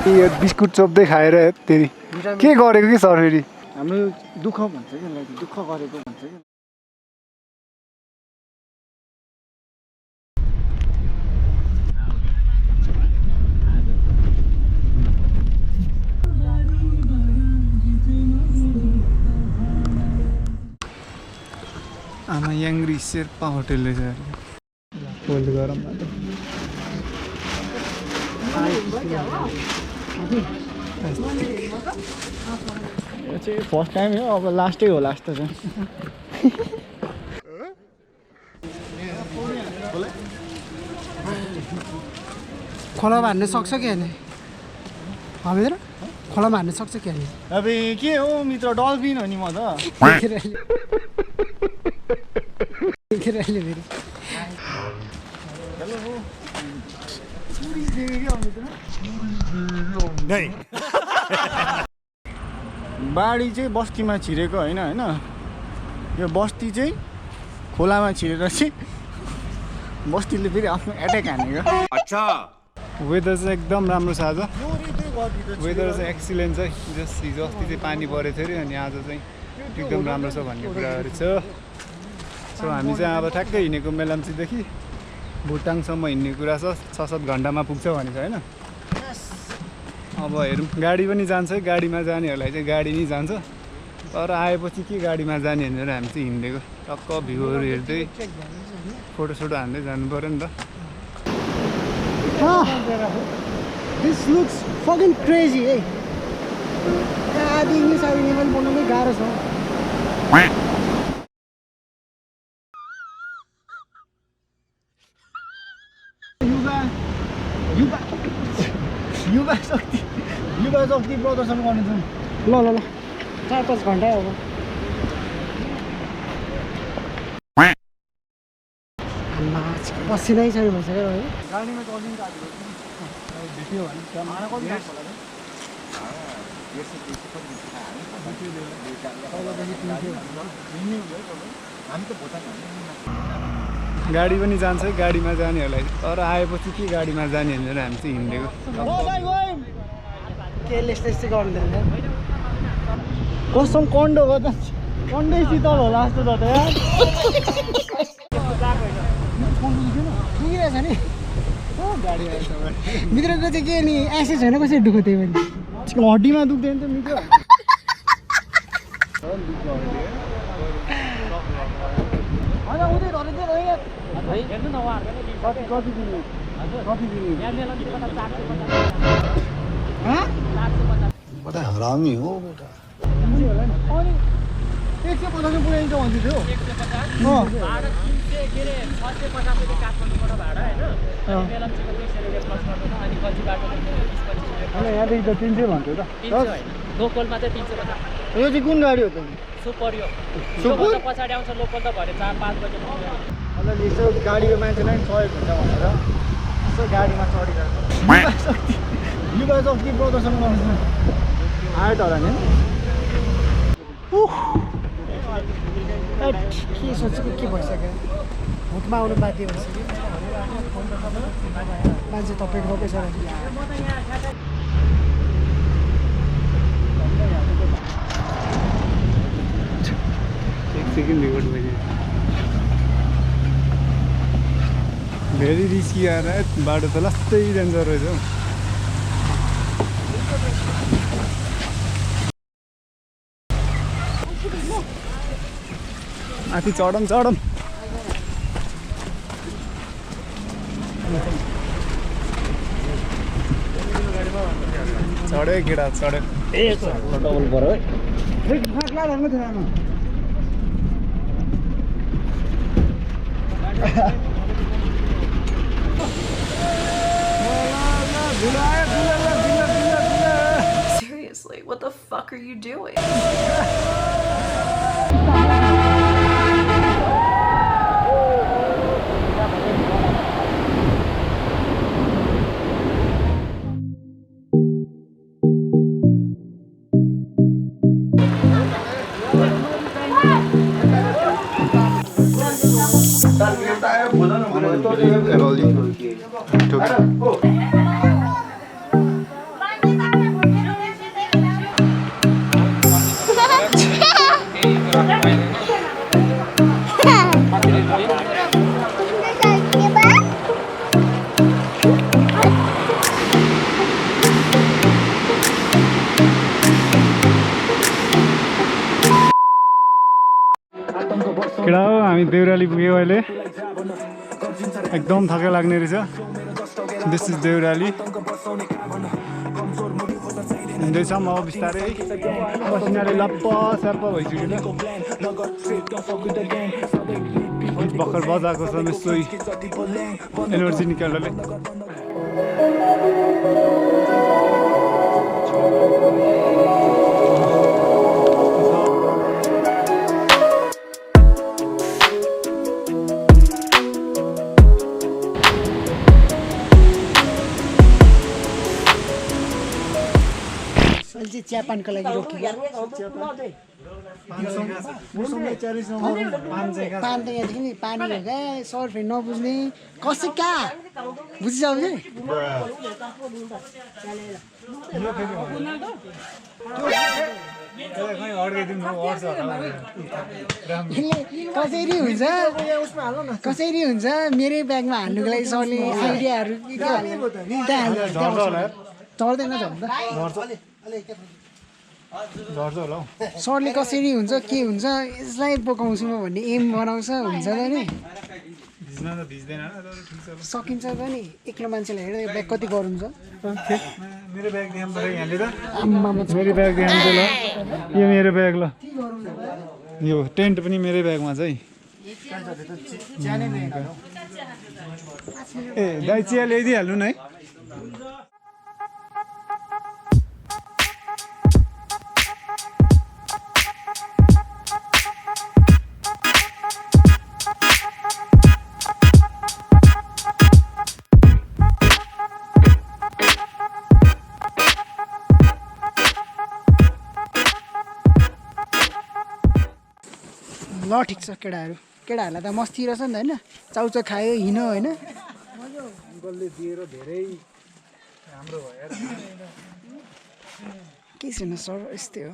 यो बिस्कुट चोप्दै खाएर त्यही के गरेको कि सर फेरि हाम्रो दुःख भन्छ कि दुःख गरेको भन्छ कि आमा याङ्ग्री शेर्पा होटेल रहेछ होल्ड गरौँ न त यो चाहिँ फर्स्ट टाइम हो अब लास्टै होला जस्तो छ खोलामा हान्नु सक्छ कि होइन हामीतिर खोलामा हान्नु सक्छ कि होइन अब के हो मित्र डल्फिन हो नि म त बाढी चाहिँ बस्तीमा छिरेको होइन होइन यो बस्ती चाहिँ खोलामा छिरेर चाहिँ बस्तीले फेरि आफ्नो एट्याक हानेको अच्छा वेदर चाहिँ एकदम राम्रो छ आज वेदर चाहिँ एक्सिलेन्ट छ हिजो अस्ति चाहिँ पानी परेको थियो अरे अनि आज चाहिँ एकदम राम्रो छ भन्ने कुराहरू छ सो हामी चाहिँ अब ठ्याक्कै हिँडेको मेलम्चीदेखि भुटाङसम्म हिँड्ने कुरा छ 6-7 घन्टामा पुग्छ भनेको होइन अब हेरौँ गाडी पनि जान्छ गाडीमा जानेहरूलाई चाहिँ गाडी नै जान्छ तर आएपछि के गाडीमा जाने भनेर हामी चाहिँ हिँडेको टक्क भ्यूहरू हेर्दै फोटोसोटो हान्दै जानु पऱ्यो नि त दिस लुक्स फकिङ क्रेजी है आदि इङ्ग्लिस आदि नेपाली बोल्नु गाह्रो छ युवा शक्ति प्रदर्शन गर्ने छन् ल 4-5 घन्टा अब पसिनै छैन भइसक्यो है गाडीमा चढ्नु भेट्यो भने गाडी पनि जान्छ गाडीमा जानेहरूलाई तर आएपछि के गाडीमा जाने भनेर हामी चाहिँ हिँडेको त्यस्तै गर्दैन कसम कन्डो गर्दा कन्डै शीतल होला जस्तो त यार ठिकै नि मित्रको चाहिँ के नि एसेस होइन कसरी दुःख त्यही पनि हड्डीमा दुख्दैन त मित्र बडा हरामी हो बेटा 150 पुऱ्याइन्छ भन्दै थियो यहाँदेखि त 300 भन्थ्यो त लोकलमा चाहिँ 350 यो चाहिँ कुन गाडी हो त सुपर यो पछाडि आउँछ लोकल त भरे 4-5 बजे मतलब यसो गाडीको मान्छेलाई पनि सहयोग हुन्छ भनेर यसो गाडीमा चढिरहेको युवा शक्ति प्रदर्शन गर्नु आयो त होला नि के सोचेको के भइसक्यो भोटमा आउनु बाध्य भइसक्यो मान्छे तपाईँको गएकै छ भेरी रिस्की आएर बाटो त लास्तै डेन्जर रहेछ हौ माथि चढौँ चढ्यो केटा चढ्यो डबल पऱ्यो है Seriously, what the fuck are you doing? Deurali पुग्यो अहिले एकदम थकै लाग्ने रहेछ दिस इज देउराली हिँड्दैछ म बिस्तारै पसिनाले लप्प स्याप्प भइसक्यो भर्खर बजाएको छ सोही एनर्जी निकाल्नले चियापानको लागि रोकियो पान त यहाँदेखि नि पानी हो क्या सर फेरि नबुझ्ने कसै कहाँ बुझिसक्यो कसरी हुन्छ मेरै ब्यागमा हाल्नुको लागि सरले आइडियाहरू चढ्दैन सरले कसरी हुन्छ के हुन्छ यसलाई बोकाउँछु म भन्ने एम बनाउँछ हुन्छ त नि सकिन्छ त नि एक्लो मान्छेलाई हेर्दा ब्याग कति गरौँ छ मेरो ब्याग मेरो ब्याग ल यो मेरो ब्याग ल यो टेन्ट पनि मेरै ब्यागमा छ है ए दाइ चिया ल्याइदिइहाल्नु न है ल ठिक छ केटाहरूलाई त मस्ती रहेछ नि त होइन चाउचाउ खायो हिँड्यो होइन अङ्कलले दिएर धेरै राम्रो भयो के छैन सर यस्तै हो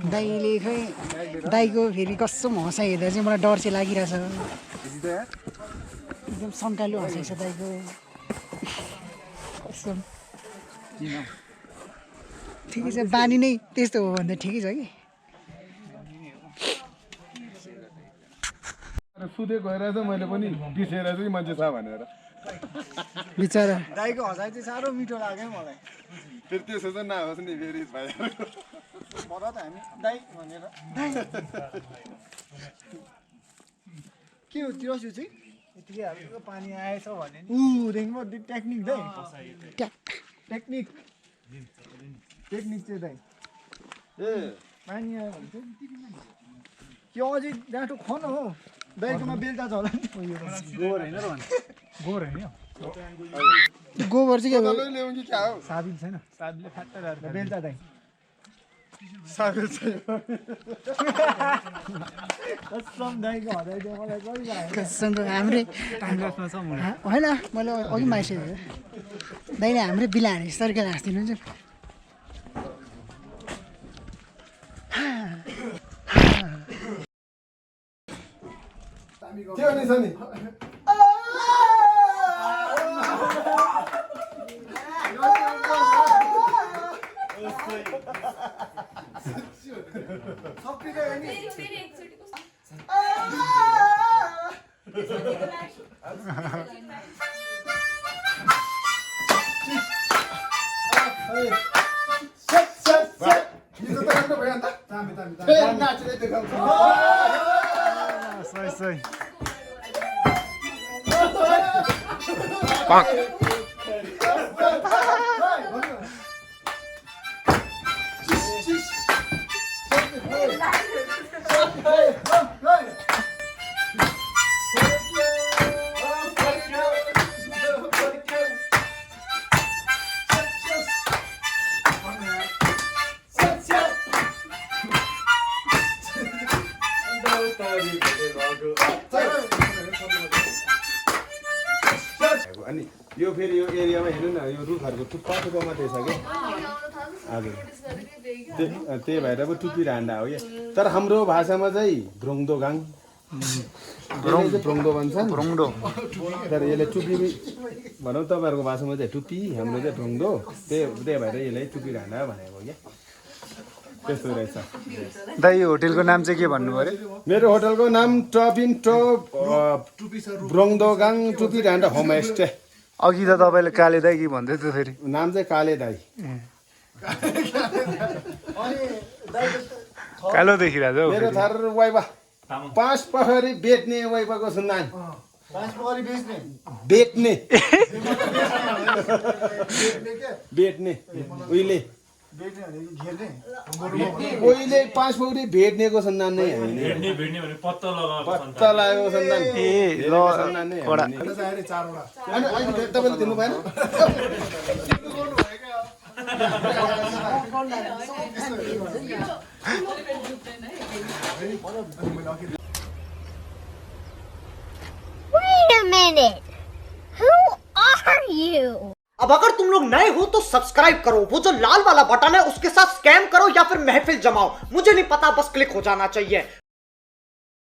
दाइले खै दाइको फेरि कसम हँसाइ हेर्दा चाहिँ मलाई डर चाहिँ लागिरहेछ एकदम सन्कालु हँसाइ छ दाइको कसम ठिकै छ बानी नै त्यस्तो हो भने त ठिकै छ कि सुतेको हेरेर चाहिँ मैले पनि बिर्सेर चाहिँ मान्छे छ भनेर बिचरा दाइको हँसाइ चाहिँ साह्रो मिठो लाग्यो मलाई फेरि त्यसो चाहिँ नहोस् नि फेरि भाइ पर त हामी दाइ भनेर के हो तिरसु चाहिँ यतिकै हाल्नु पानी आएछ भने नि देखि टेक्निक दाइ टेक्निक चाहिँ दाइ ए पानी आयो भने चाहिँ यो अझै डाँटो खन हो दाइकोमा बेलुका छ होला गोबर होइन र भने गोबर होइन गोबर चाहिँ के हो ल्याउँ कि क्या हो साबिल छैन साबिलले फ्याट्टा राखेर बेलुका दाइ साबिल चाहिँ कसम दाइको हँसाइ चाहिँ मलाई कहिले आयो कसम हाम्रै टाइमलासमा छ म होइन मैले अघि माइसकेको दाइले हाम्रै बिलाहरू स्तरका हाँस्दिनुहुन्छ के हो नि छ नि सही अनि यो फेरि यो एरियामा हेर्नु न यो रुखहरूको थुप्पा थुप्पा मात्रै छ कि हजुर त्यही भएर पो टुपी हान्डा हो या तर हाम्रो भाषामा चाहिँ भ्रोङदोगाङ भ्रोङदो भन्छ तर यसले टुपी भनौँ तपाईँहरूको भाषामा चाहिँ टुपी हाम्रो चाहिँ भ्रोङदो त्यही भएर यसलाई टुपी हान्डा भनेको क्या त्यस्तो रहेछ। दाइ यो होटेलको नाम चाहिँ के भन्नु पर्यो? मेरो होटलको नाम टप इन टप ब्रोङदोगाङ टुपी डाँडा होमस्टे। अघि त तपाईँले काले दाइ के भन्दै थियो फेरि? नाम चाहिँ काले दाई। कालो देखिरहेको मेरो थर वाइबा पाँच पोखरी बेच्ने वाइबाको सुन्नान। बेच्ने बेच्ने उहिले पाँच पोखरी भेट्नेको सन्तान नै पत्ता लगाएको सन्तान। तपाईँले दिनु भएन? Wait a minute. Who are you? अब अगर तुम लोग नए हो तो सब्सक्राइब करो, वो जो लाल वाला बटन है उसके साथ स्कैम करो या फिर महफिल जमाओ, मुझे नहीं पता, बस क्लिक हो जाना चाहिए।